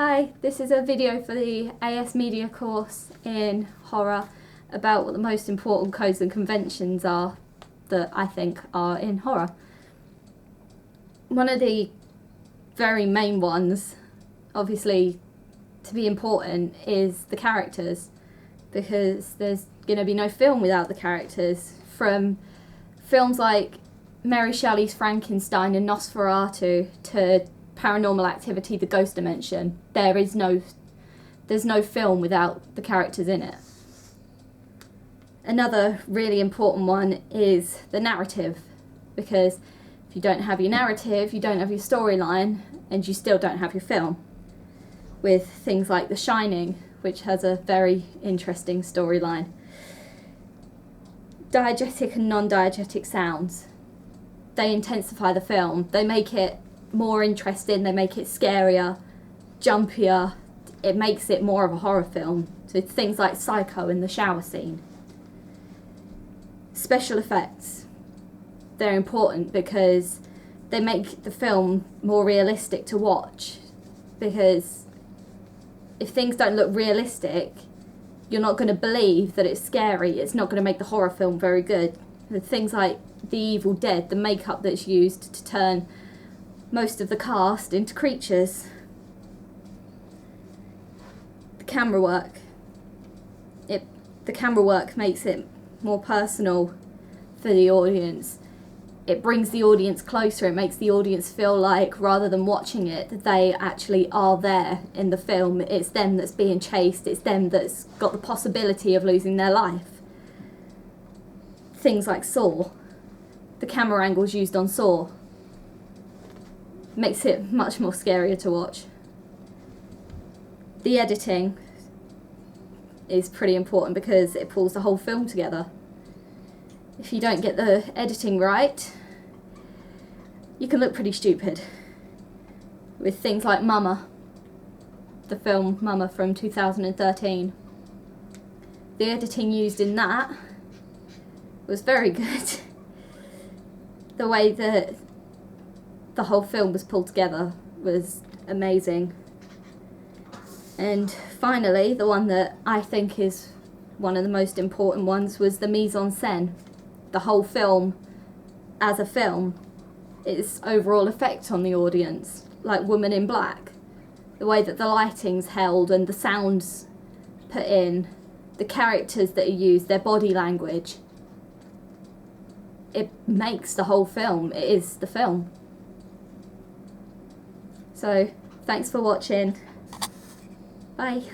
Hi, this is a video for the AS Media course in horror about what the most important codes and conventions are that I think are in horror. One of the very main ones, obviously to be important, is the characters, because there's going to be no film without the characters. From films like Mary Shelley's Frankenstein and Nosferatu to Paranormal Activity, The Ghost Dimension, there's no film without the characters in it. Another really important one is the narrative, because if you don't have your narrative, you don't have your storyline, and you still don't have your film. With things like The Shining, which has a very interesting storyline. Diegetic and non-diegetic sounds, they intensify the film, they make it more interesting, they make it scarier, jumpier, it makes it more of a horror film. So things like Psycho in the shower scene. Special effects, they're important because they make the film more realistic to watch, because if things don't look realistic, you're not going to believe that it's scary. It's not going to make the horror film very good. The things like The Evil Dead, the makeup that's used to turn most of the cast into creatures. The camera work. The camera work makes it more personal for the audience. It brings the audience closer. It makes the audience feel like, rather than watching it, that they actually are there in the film. It's them that's being chased. It's them that's got the possibility of losing their life. Things like Saw. The camera angles used on Saw makes it much more scarier to watch. The editing is pretty important because it pulls the whole film together. If you don't get the editing right, you can look pretty stupid. With things like Mama, the film Mama from 2013. The editing used in that was very good. The way that the whole film was pulled together was amazing. And finally, the one that I think is one of the most important ones was the mise en scène. The whole film, as a film, its overall effect on the audience, like Woman in Black. The way that the lighting's held and the sounds put in, the characters that are used, their body language. It makes the whole film. It is the film. So, thanks for watching. Bye.